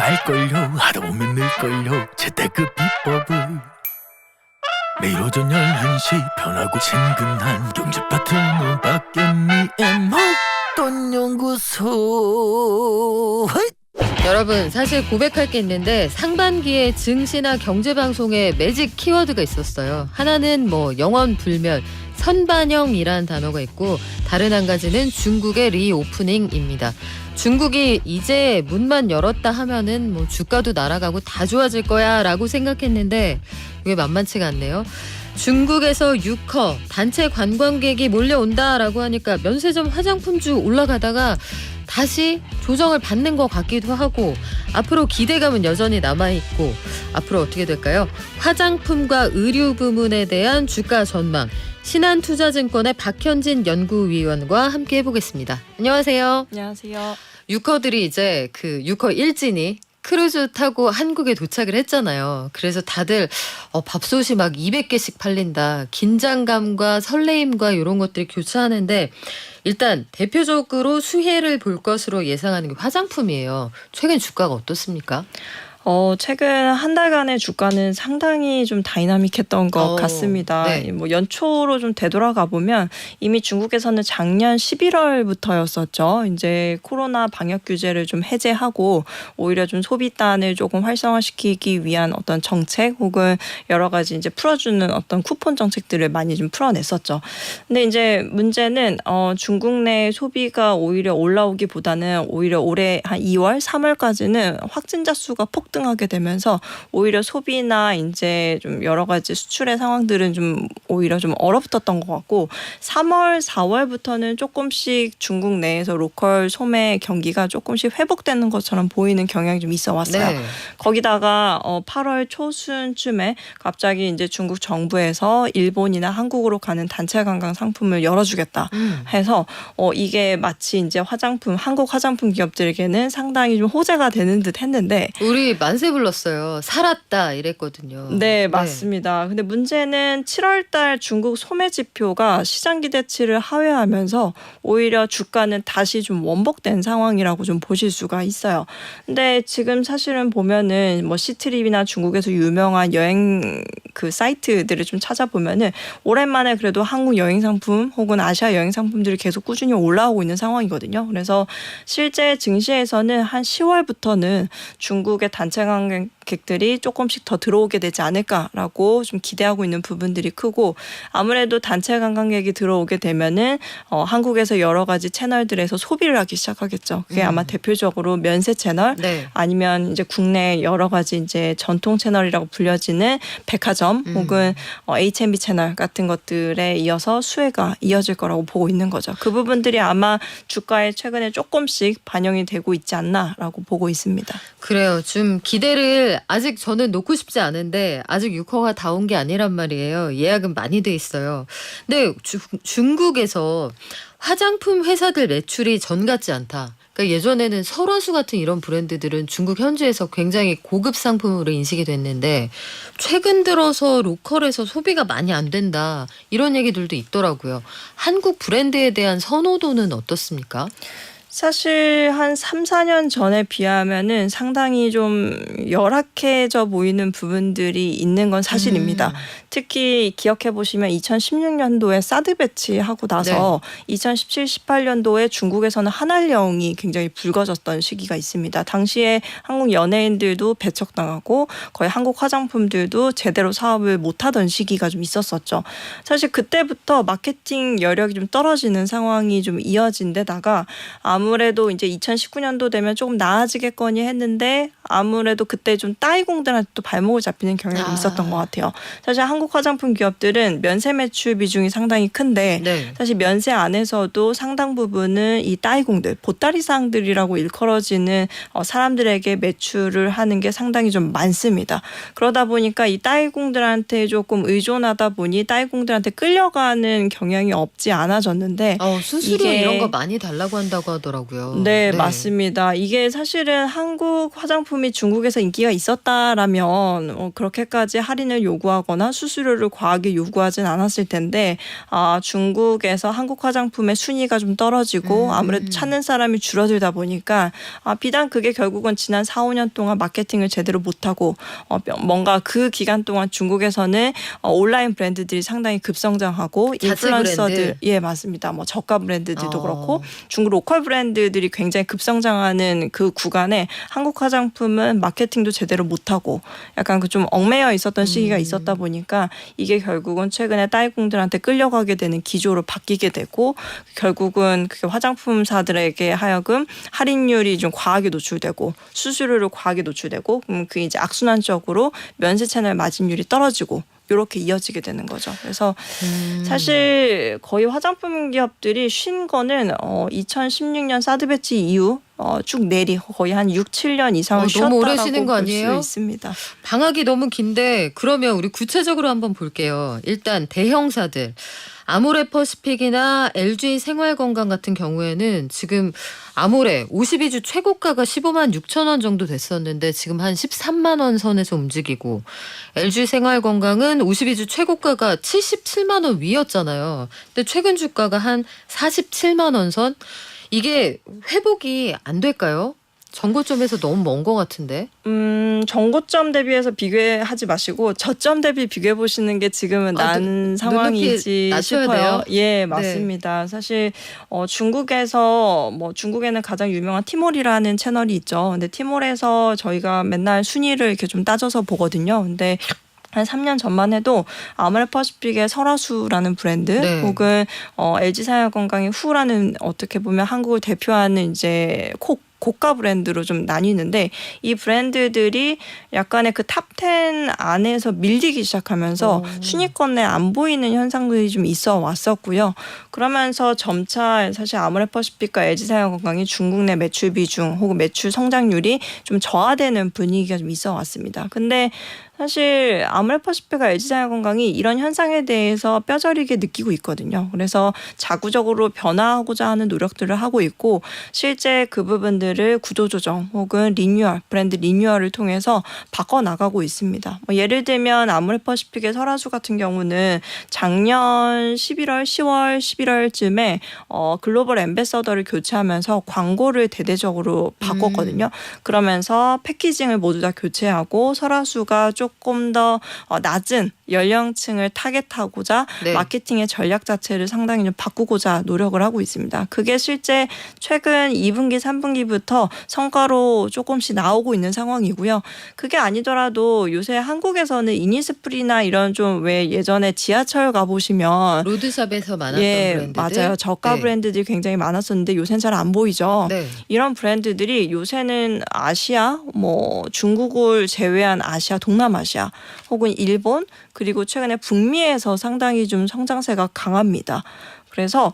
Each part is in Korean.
알걸요. 하다 보면 늘걸요. 재테크 비법을 매일 오전 11시 편하고 친근한 경제 파트너 박연미의 목돈 연구소. 여러분, 사실 고백할 게 있는데 상반기에 증시나 경제방송에 매직 키워드가 있었어요. 하나는 영원 불멸, 선반영이란 단어가 있고, 다른 한 가지는 중국의 리오프닝입니다. 중국이 이제 문만 열었다 하면은 주가도 날아가고 다 좋아질 거야 라고 생각했는데 이게 만만치가 않네요. 중국에서 유커, 단체 관광객이 몰려온다라고 하니까 면세점 화장품주 올라가다가 다시 조정을 받는 것 같기도 하고, 앞으로 기대감은 여전히 남아있고, 앞으로 어떻게 될까요? 화장품과 의류 부문에 대한 주가 전망, 신한투자증권의 박현진 연구위원과 함께 해보겠습니다. 안녕하세요. 안녕하세요. 유커들이 이제 유커 일진이 크루즈 타고 한국에 도착을 했잖아요. 그래서 다들 밥솥이 막 200개씩 팔린다. 긴장감과 설레임과 이런 것들이 교차하는데, 일단 대표적으로 수혜를 볼 것으로 예상하는 게 화장품이에요. 최근 주가가 어떻습니까? 최근 한 달간의 주가는 상당히 좀 다이나믹했던 것 같습니다. 네. 연초로 좀 되돌아가 보면 이미 중국에서는 작년 11월부터였었죠. 이제 코로나 방역 규제를 좀 해제하고 오히려 좀 소비단을 조금 활성화시키기 위한 어떤 정책 혹은 여러 가지 이제 풀어주는 어떤 쿠폰 정책들을 많이 좀 풀어냈었죠. 근데 이제 문제는 중국 내 소비가 오히려 올라오기보다는 오히려 올해 한 2월, 3월까지는 확진자 수가 등하게 되면서 오히려 소비나 이제 좀 여러 가지 수출의 상황들은 좀 오히려 좀 얼어붙었던 것 같고, 3월, 4월부터는 조금씩 중국 내에서 로컬 소매 경기가 조금씩 회복되는 것처럼 보이는 경향이 좀 있어 왔어요. 네. 거기다가 8월 초순쯤에 갑자기 이제 중국 정부에서 일본이나 한국으로 가는 단체 관광 상품을 열어주겠다 해서 이게 마치 이제 한국 화장품 기업들에게는 상당히 좀 호재가 되는 듯 했는데, 우리 만세 불렀어요. 살았다 이랬거든요. 네, 맞습니다. 근데 문제는 7월 달 중국 소매 지표가 시장 기대치를 하회하면서 오히려 주가는 다시 좀 원복된 상황이라고 좀 보실 수가 있어요. 근데 지금 사실은 보면은 시트립이나 중국에서 유명한 여행 사이트들을 좀 찾아보면은 오랜만에 그래도 한국 여행 상품 혹은 아시아 여행 상품들이 계속 꾸준히 올라오고 있는 상황이거든요. 그래서 실제 증시에서는 한 10월부터는 중국의 단체 관광객들이 조금씩 더 들어오게 되지 않을까라고 좀 기대하고 있는 부분들이 크고, 아무래도 단체 관광객이 들어오게 되면은 한국에서 여러 가지 채널들에서 소비를 하기 시작하겠죠. 그게 아마 대표적으로 면세 채널, 네. 아니면 이제 국내 여러 가지 이제 전통 채널이라고 불려지는 백화점 혹은 H&B 채널 같은 것들에 이어서 수혜가 이어질 거라고 보고 있는 거죠. 그 부분들이 아마 주가에 최근에 조금씩 반영이 되고 있지 않나라고 보고 있습니다. 그래요. 좀 기대를 아직 저는 놓고 싶지 않은데, 아직 유커가 다 온 게 아니란 말이에요. 예약은 많이 돼 있어요. 근데 중국에서 화장품 회사들 매출이 전 같지 않다. 그러니까 예전에는 설화수 같은 이런 브랜드들은 중국 현지에서 굉장히 고급 상품으로 인식이 됐는데, 최근 들어서 로컬에서 소비가 많이 안 된다, 이런 얘기들도 있더라고요. 한국 브랜드에 대한 선호도는 어떻습니까? 사실 한 3, 4년 전에 비하면은 상당히 좀 열악해져 보이는 부분들이 있는 건 사실입니다. 특히 기억해 보시면 2016년도에 사드 배치하고 나서 2017, 18년도에 중국에서는 한알령이 굉장히 불거졌던 시기가 있습니다. 당시에 한국 연예인들도 배척당하고 거의 한국 화장품들도 제대로 사업을 못하던 시기가 좀 있었었죠. 사실 그때부터 마케팅 여력이 좀 떨어지는 상황이 좀 이어진 데다가 아무래도 이제 2019년도 되면 조금 나아지겠거니 했는데, 아무래도 그때 좀 따이공들한테 또 발목을 잡히는 경향이 있었던 것 같아요. 사실 한국 화장품 기업들은 면세 매출 비중이 상당히 큰데, 사실 면세 안에서도 상당 부분은 이 따이공들, 보따리상들이라고 일컬어지는 사람들에게 매출을 하는 게 상당히 좀 많습니다. 그러다 보니까 이 따이공들한테 조금 의존하다 보니 따이공들한테 끌려가는 경향이 없지 않아졌는데, 수수료 이런 거 많이 달라고 한다고 하더라고요. 네, 맞습니다. 이게 사실은 한국 화장품 화장품이 중국에서 인기가 있었다라면 그렇게까지 할인을 요구하거나 수수료를 과하게 요구하진 않았을 텐데 중국에서 한국 화장품의 순위가 좀 떨어지고 아무래도 찾는 사람이 줄어들다 보니까 비단 그게 결국은 지난 4, 5년 동안 마케팅을 제대로 못하고 뭔가 그 기간 동안 중국에서는 온라인 브랜드들이 상당히 급성장하고 인플루언서들 브랜드. 예 맞습니다. 뭐 저가 브랜드들도 그렇고 중국 로컬 브랜드들이 굉장히 급성장하는 그 구간에 한국 화장품은 마케팅도 제대로 못하고 약간 그 좀 얽매여 있었던 시기가 있었다 보니까 이게 결국은 최근에 따이공들한테 끌려가게 되는 기조로 바뀌게 되고 결국은 그게 화장품사들에게 하여금 할인율이 좀 과하게 노출되고 수수료를 과하게 노출되고 그 이제 악순환적으로 면세 채널 마진율이 떨어지고 이렇게 이어지게 되는 거죠. 그래서 사실 거의 화장품 기업들이 쉰 거는 2016년 사드 배치 이후 쭉 내리 거의 한 6, 7년 이상을 너무 오래 쉬었다라고 쉬는 거 볼 수 아니에요? 있습니다. 방학이 너무 긴데 그러면 우리 구체적으로 한번 볼게요. 일단 대형사들 아모레퍼시픽이나 LG 생활건강 같은 경우에는 지금 아모레 52주 최고가가 15만 6천 원 정도 됐었는데 지금 한 13만 원 선에서 움직이고 LG 생활건강은 52주 최고가가 77만 원 위였잖아요. 근데 최근 주가가 한 47만 원 선. 이게 회복이 안 될까요? 전고점에서 너무 먼 것 같은데. 전고점 대비해서 비교하지 마시고 저점 대비 비교해 보시는 게 지금은 난 상황이지 낮춰야 싶어요. 돼요? 예, 맞습니다. 사실 중국에서 중국에는 가장 유명한 티몰이라는 채널이 있죠. 근데 티몰에서 저희가 맨날 순위를 이렇게 좀 따져서 보거든요. 근데 한 3년 전만 해도 아모레퍼시픽의 설화수라는 브랜드 네. 혹은 LG 생활건강의 후라는 어떻게 보면 한국을 대표하는 이제 고가 브랜드로 좀 나뉘는데 이 브랜드들이 약간의 그 탑 10 안에서 밀리기 시작하면서 순위권에 안 보이는 현상들이 좀 있어 왔었고요. 그러면서 점차 사실 아모레퍼시픽과 LG생활건강이 중국 내 매출 비중 혹은 매출 성장률이 좀 저하되는 분위기가 좀 있어 왔습니다. 근데 사실 아모레퍼시픽과 LG생활건강이 이런 현상에 대해서 뼈저리게 느끼고 있거든요. 그래서 자구적으로 변화하고자 하는 노력들을 하고 있고 실제 그 부분들을 구조조정 혹은 리뉴얼, 브랜드 리뉴얼을 통해서 바꿔나가고 있습니다. 예를 들면 아모레퍼시픽의 설화수 같은 경우는 작년 11월, 10월, 11월쯤에 글로벌 앰베서더를 교체하면서 광고를 대대적으로 바꿨거든요. 그러면서 패키징을 모두 다 교체하고 설화수가 조금 더 낮은 연령층을 타겟하고자 네. 마케팅의 전략 자체를 상당히 좀 바꾸고자 노력을 하고 있습니다. 그게 실제 최근 2분기, 3분기부터 성과로 조금씩 나오고 있는 상황이고요. 그게 아니더라도 요새 한국에서는 이니스프리나 이런 좀 왜 예전에 지하철 가보시면 로드샵에서 많았던 예, 브랜드들. 맞아요. 저가 네. 브랜드들이 굉장히 많았었는데 요새는 잘 안 보이죠. 네. 이런 브랜드들이 요새는 아시아, 중국을 제외한 아시아, 동남아시아 혹은 일본 그리고 최근에 북미에서 상당히 좀 성장세가 강합니다. 그래서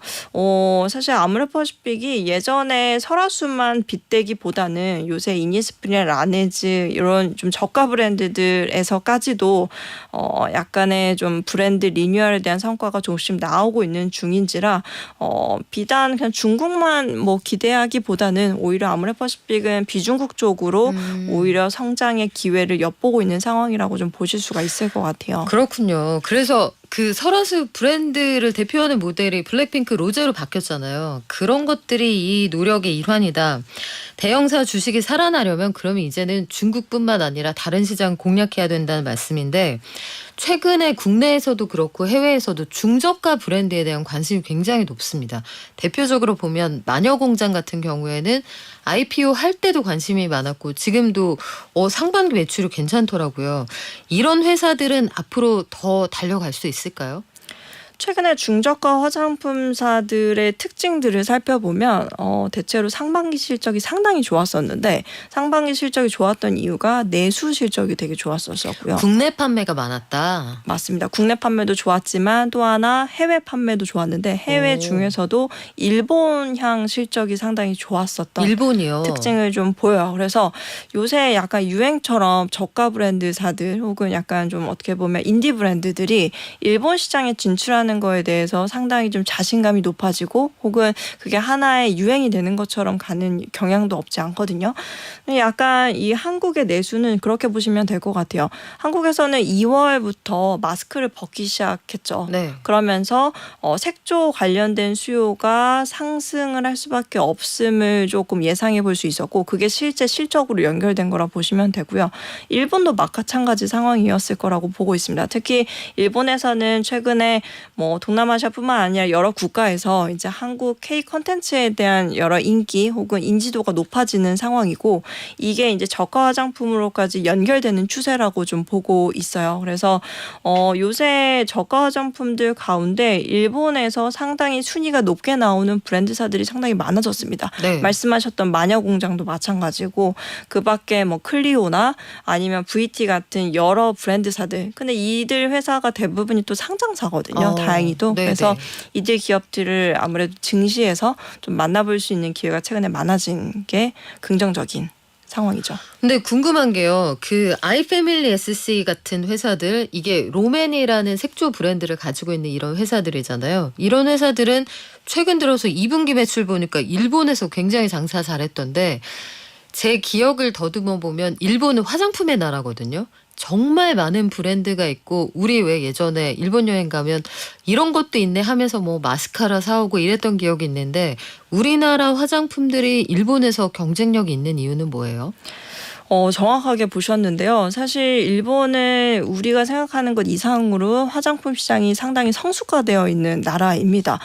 사실 아모레퍼시픽이 예전에 설화수만 빗대기보다는 요새 이니스프리나 라네즈 이런 좀 저가 브랜드들에서까지도 약간의 좀 브랜드 리뉴얼에 대한 성과가 조금씩 나오고 있는 중인지라 비단 그냥 중국만 기대하기보다는 오히려 아모레퍼시픽은 비중국 쪽으로 오히려 성장의 기회를 엿보고 있는 상황이라고 좀 보실 수가 있을 것 같아요. 그렇군요. 그래서 그 설화수 브랜드를 대표하는 모델이 블랙핑크 로제로 바뀌었잖아요. 그런 것들이 이 노력의 일환이다. 대형사 주식이 살아나려면 그러면 이제는 중국뿐만 아니라 다른 시장 공략해야 된다는 말씀인데 최근에 국내에서도 그렇고 해외에서도 중저가 브랜드에 대한 관심이 굉장히 높습니다. 대표적으로 보면 마녀공장 같은 경우에는 IPO 할 때도 관심이 많았고 지금도 상반기 매출이 괜찮더라고요. 이런 회사들은 앞으로 더 달려갈 수 있을까요? 최근에 중저가 화장품사들의 특징들을 살펴보면 대체로 상반기 실적이 상당히 좋았었는데 상반기 실적이 좋았던 이유가 내수 실적이 되게 좋았었고요. 국내 판매가 많았다. 맞습니다. 국내 판매도 좋았지만 또 하나 해외 판매도 좋았는데 해외 중에서도 일본향 실적이 상당히 좋았었던 일본이요. 특징을 좀 보여요. 그래서 요새 약간 유행처럼 저가 브랜드사들 혹은 약간 좀 어떻게 보면 인디 브랜드들이 일본 시장에 진출하는 한다는 거에 대해서 상당히 좀 자신감이 높아지고 혹은 그게 하나의 유행이 되는 것처럼 가는 경향도 없지 않거든요. 약간 이 한국의 내수는 그렇게 보시면 될 것 같아요. 한국에서는 2월부터 마스크를 벗기 시작했죠. 네. 그러면서 색조 관련된 수요가 상승을 할 수밖에 없음을 조금 예상해 볼 수 있었고 그게 실제 실적으로 연결된 거라 보시면 되고요. 일본도 마찬가지 상황이었을 거라고 보고 있습니다. 특히 일본에서는 최근에 뭐 동남아시아뿐만 아니라 여러 국가에서 이제 한국 K 콘텐츠에 대한 여러 인기 혹은 인지도가 높아지는 상황이고 이게 이제 저가 화장품으로까지 연결되는 추세라고 좀 보고 있어요. 그래서 요새 저가 화장품들 가운데 일본에서 상당히 순위가 높게 나오는 브랜드사들이 상당히 많아졌습니다. 네. 말씀하셨던 마녀공장도 마찬가지고 그밖에 뭐 클리오나 아니면 VT 같은 여러 브랜드사들. 근데 이들 회사가 대부분이 또 상장사거든요. 다행히도. 네네. 그래서 이들 기업들을 아무래도 증시에서 좀 만나볼 수 있는 기회가 최근에 많아진 게 긍정적인 상황이죠. 근데 궁금한 게요. 그 아이패밀리 SC 같은 회사들 이게 로맨이라는 색조 브랜드를 가지고 있는 이런 회사들이잖아요. 이런 회사들은 최근 들어서 2분기 매출 보니까 일본에서 굉장히 장사 잘했던데 제 기억을 더듬어 보면 일본은 화장품의 나라거든요. 정말 많은 브랜드가 있고 우리 왜 예전에 일본 여행 가면 이런 것도 있네 하면서 뭐 마스카라 사오고 이랬던 기억이 있는데 우리나라 화장품들이 일본에서 경쟁력이 있는 이유는 뭐예요? 정확하게 보셨는데요. 사실 일본은 우리가 생각하는 것 이상으로 화장품 시장이 상당히 성숙화되어 있는 나라입니다.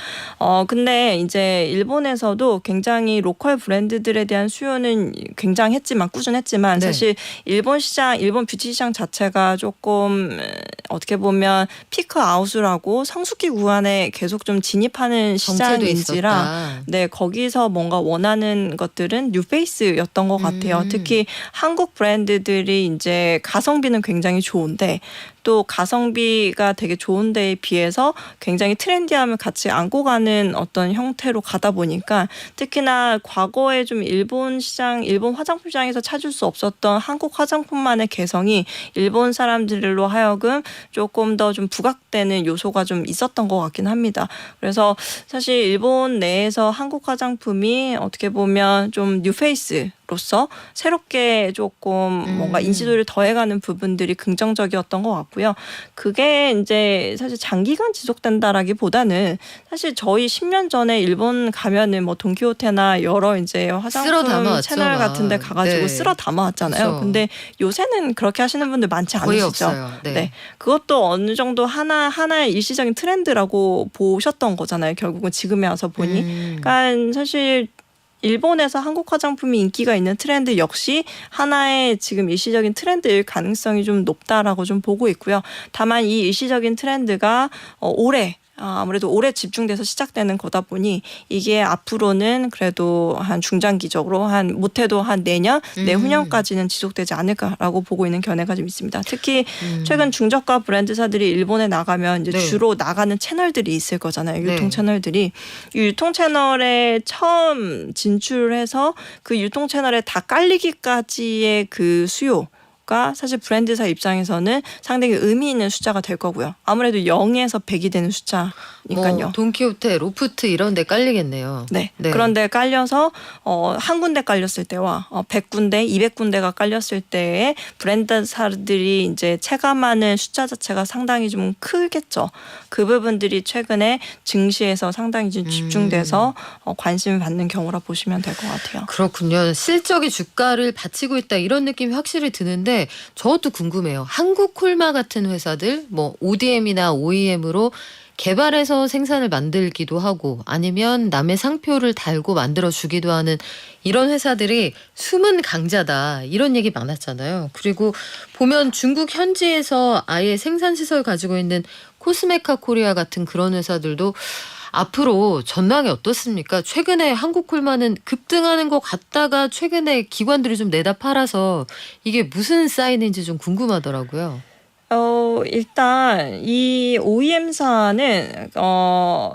근데 이제 일본에서도 굉장히 로컬 브랜드들에 대한 수요는 굉장했지만 꾸준했지만 네. 사실 일본 뷰티 시장 자체가 조금 어떻게 보면 피크 아웃을 성숙기 구간에 계속 좀 진입하는 정체도 시장인지라 있었다. 네, 거기서 뭔가 원하는 것들은 뉴페이스였던 것 같아요. 특히 한국 브랜드들이 이제 가성비는 굉장히 좋은데 또 가성비가 되게 좋은 데에 비해서 굉장히 트렌디함을 같이 안고 가는 어떤 형태로 가다 보니까 특히나 과거에 좀 일본 화장품 시장에서 찾을 수 없었던 한국 화장품만의 개성이 일본 사람들로 하여금 조금 더 좀 부각되는 요소가 좀 있었던 것 같긴 합니다. 그래서 사실 일본 내에서 한국 화장품이 어떻게 보면 좀 뉴페이스로서 새롭게 조금 뭔가 인지도를 더해가는 부분들이 긍정적이었던 것 같고요. 그게 이제 사실 장기간 지속된다라기보다는 사실 저희 10년 전에 일본 가면은 뭐 돈키호테나 여러 이제 쓸어 화장품 담아왔죠, 채널 같은 데 막. 가가지고 네. 쓸어 담아왔잖아요. 그렇죠. 근데 요새는 그렇게 하시는 분들 많지 거의 않으시죠. 없어요. 네. 네. 그것도 어느 정도 하나의 일시적인 트렌드라고 보셨던 거잖아요. 결국은 지금에 와서 보니. 그러니까 사실 일본에서 한국 화장품이 인기가 있는 트렌드 역시 하나의 지금 일시적인 트렌드일 가능성이 좀 높다라고 좀 보고 있고요. 다만 이 일시적인 트렌드가 아무래도 올해 집중돼서 시작되는 거다 보니 이게 앞으로는 그래도 한 중장기적으로 못해도 한 내년, 내후년까지는 지속되지 않을까라고 보고 있는 견해가 좀 있습니다. 특히 최근 중저가 브랜드사들이 일본에 나가면 이제 네. 주로 나가는 채널들이 있을 거잖아요. 유통 네. 채널들이. 이 유통 채널에 처음 진출해서 그 유통 채널에 다 깔리기까지의 그 수요 가 사실 브랜드사 입장에서는 상당히 의미 있는 숫자가 될 거고요. 아무래도 0에서 100이 되는 숫자니까요. 뭐 돈키호테, 로프트 이런 데 깔리겠네요. 네. 네. 그런데 깔려서 한 군데 깔렸을 때와 100군데, 200군데가 깔렸을 때에 브랜드사들이 이제 체감하는 숫자 자체가 상당히 좀 크겠죠. 그 부분들이 최근에 증시에서 상당히 좀 집중돼서 관심을 받는 경우라 보시면 될 것 같아요. 그렇군요. 실적이 주가를 받치고 있다 이런 느낌이 확실히 드는데 저것도 궁금해요. 한국 콜마 같은 회사들 뭐 ODM이나 OEM으로 개발해서 생산을 만들기도 하고 아니면 남의 상표를 달고 만들어주기도 하는 이런 회사들이 숨은 강자다 이런 얘기 많았잖아요. 그리고 보면 중국 현지에서 아예 생산시설 가지고 있는 코스메카 코리아 같은 그런 회사들도 앞으로 전망이 어떻습니까? 최근에 한국 콜마는 급등하는 것 같다가 최근에 기관들이 좀 내다 팔아서 이게 무슨 사인인지 좀 궁금하더라고요. 일단 이 OEM사는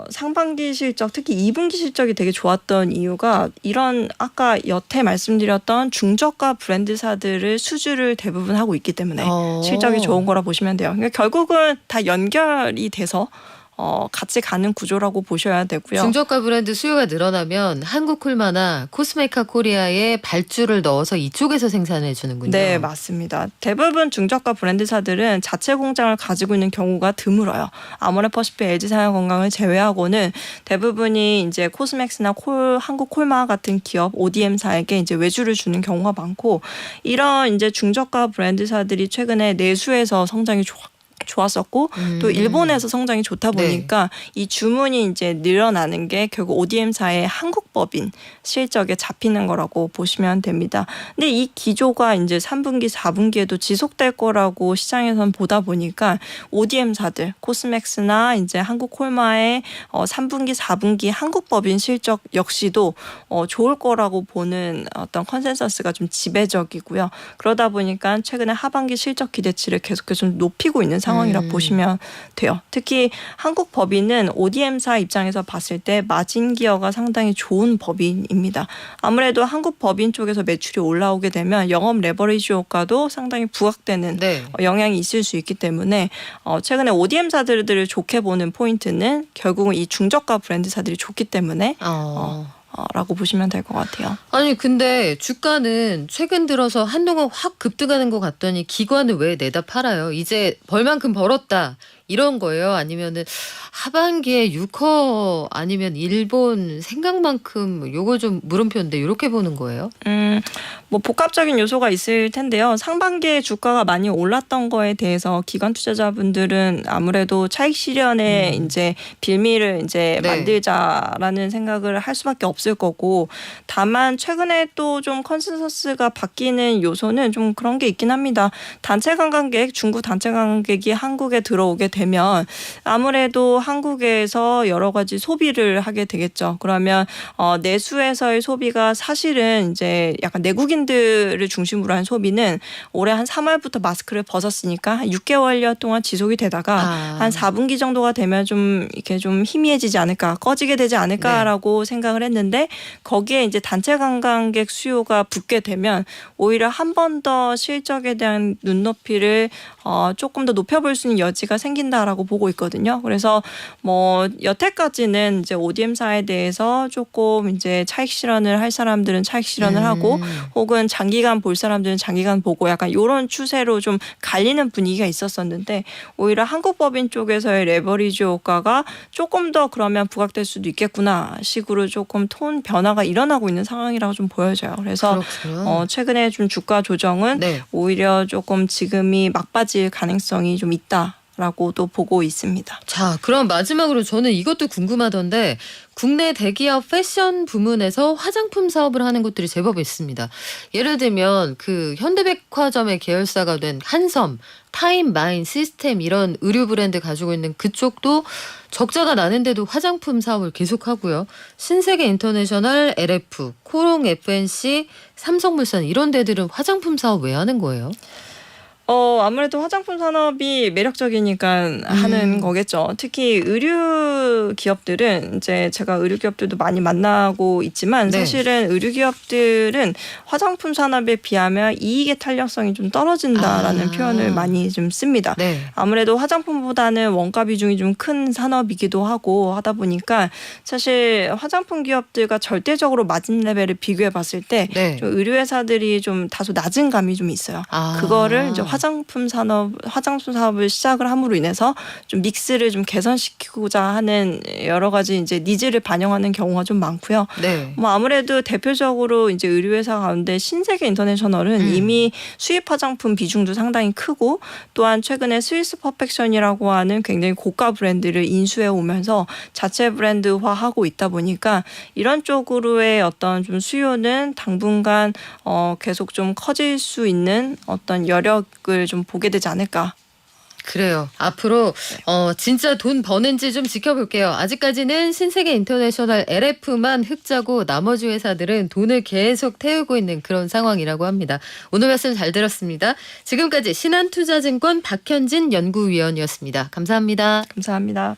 상반기 실적 특히 2분기 실적이 되게 좋았던 이유가 이런 아까 여태 말씀드렸던 중저가 브랜드사들을 수주를 대부분 하고 있기 때문에 실적이 좋은 거라 보시면 돼요. 그러니까 결국은 다 연결이 돼서 같이 가는 구조라고 보셔야 되고요. 중저가 브랜드 수요가 늘어나면 한국콜마나 코스메카 코리아에 발주를 넣어서 이쪽에서 생산해 주는군요. 네, 맞습니다. 대부분 중저가 브랜드사들은 자체 공장을 가지고 있는 경우가 드물어요. 아모레퍼시픽, LG사양건강을 제외하고는 대부분이 이제 코스맥스나 한국콜마 같은 기업 ODM사에게 이제 외주를 주는 경우가 많고, 이런 이제 중저가 브랜드사들이 최근에 내수에서 성장이 좋았었고 또 일본에서 성장이 좋다 보니까 이 주문이 이제 늘어나는 게 결국 ODM사의 한국법인 실적에 잡히는 거라고 보시면 됩니다. 근데 이 기조가 이제 3분기, 4분기에도 지속될 거라고 시장에선 보다 보니까 ODM사들, 코스맥스나 이제 한국콜마의 3분기, 4분기 한국법인 실적 역시도 좋을 거라고 보는 어떤 컨센서스가 좀 지배적이고요. 그러다 보니까 최근에 하반기 실적 기대치를 계속해서 좀 높이고 있는 상황이라 보시면 돼요. 특히 한국 법인은 ODM사 입장에서 봤을 때 마진 기여가 상당히 좋은 법인입니다. 아무래도 한국 법인 쪽에서 매출이 올라오게 되면 영업 레버리지 효과도 상당히 부각되는 영향이 있을 수 있기 때문에 최근에 ODM사들을 좋게 보는 포인트는 결국은 이 중저가 브랜드사들이 좋기 때문에 라고 보시면 될 것 같아요. 아니 근데 주가는 최근 들어서 한동안 확 급등하는 것 같더니 기관은 왜 내다 팔아요? 이제 벌만큼 벌었다 이런 거예요? 아니면은 하반기에 유커 아니면 일본 생각만큼 요거 좀 물음표인데 이렇게 보는 거예요? 뭐 복합적인 요소가 있을 텐데요. 상반기에 주가가 많이 올랐던 거에 대해서 기관 투자자분들은 아무래도 차익 실현에 이제 빌미를 이제 만들자라는 생각을 할 수밖에 없을 거고, 다만 최근에 또 좀 컨센서스가 바뀌는 요소는 좀 그런 게 있긴 합니다. 단체 관광객, 중국 단체 관광객이 한국에 들어오게 되면 아무래도 한국에서 여러 가지 소비를 하게 되겠죠. 그러면 내수에서의 소비가 사실은 이제 약간 내국인들을 중심으로 한 소비는 올해 한 3월부터 마스크를 벗었으니까 한 6개월여 동안 지속이 되다가 한 4분기 정도가 되면 좀 이렇게 좀 희미해지지 않을까, 꺼지게 되지 않을까라고 생각을 했는데, 거기에 이제 단체 관광객 수요가 붙게 되면 오히려 한 번 더 실적에 대한 눈높이를 조금 더 높여볼 수 있는 여지가 생긴다라고 보고 있거든요. 그래서 뭐 여태까지는 이제 ODM사에 대해서 조금 이제 차익 실현을 할 사람들은 차익 실현을 하고, 혹은 장기간 볼 사람들은 장기간 보고 약간 이런 추세로 좀 갈리는 분위기가 있었었는데, 오히려 한국법인 쪽에서의 레버리지 효과가 조금 더 그러면 부각될 수도 있겠구나 식으로 조금 톤 변화가 일어나고 있는 상황이라고 좀 보여져요. 그래서 최근에 좀 주가 조정은 오히려 조금 지금이 막바질 가능성이 좀 있다라고도 보고 있습니다. 자, 그럼 마지막으로 저는 이것도 궁금하던데, 국내 대기업 패션 부문에서 화장품 사업을 하는 곳들이 제법 있습니다. 예를 들면 그 현대백화점의 계열사가 된 한섬, 타임마인, 시스템 이런 의류 브랜드 가지고 있는 그쪽도 적자가 나는데도 화장품 사업을 계속하고요. 신세계 인터내셔널, LF, 코롱 FNC, 삼성물산 이런 데들은 화장품 사업 왜 하는 거예요? 아무래도 화장품 산업이 매력적이니까 하는 거겠죠. 특히 의류 기업들은 이제 제가 의류 기업들도 많이 만나고 있지만 사실은 의류 기업들은 화장품 산업에 비하면 이익의 탄력성이 좀 떨어진다라는 표현을 많이 좀 씁니다. 아무래도 화장품보다는 원가 비중이 좀 큰 산업이기도 하고 하다 보니까 사실 화장품 기업들과 절대적으로 마진 레벨을 비교해 봤을 때 좀 의류 회사들이 좀 다소 낮은 감이 좀 있어요. 그거를 이제 화장품 사업을 시작을 함으로 인해서 좀 믹스를 좀 개선시키고자 하는 여러 가지 이제 니즈를 반영하는 경우가 좀 많고요. 뭐 아무래도 대표적으로 이제 의류회사 가운데 신세계 인터내셔널은 이미 수입 화장품 비중도 상당히 크고, 또한 최근에 스위스 퍼펙션이라고 하는 굉장히 고가 브랜드를 인수해 오면서 자체 브랜드화하고 있다 보니까 이런 쪽으로의 어떤 좀 수요는 당분간 계속 좀 커질 수 있는 어떤 여력을 좀 보게 되지 않을까. 그래요. 앞으로 진짜 돈 버는지 좀 지켜볼게요. 아직까지는 신세계 인터내셔널 LF만 흑자고 나머지 회사들은 돈을 계속 태우고 있는 그런 상황이라고 합니다. 오늘 말씀 잘 들었습니다. 지금까지 신한투자증권 박현진 연구위원이었습니다. 감사합니다. 감사합니다.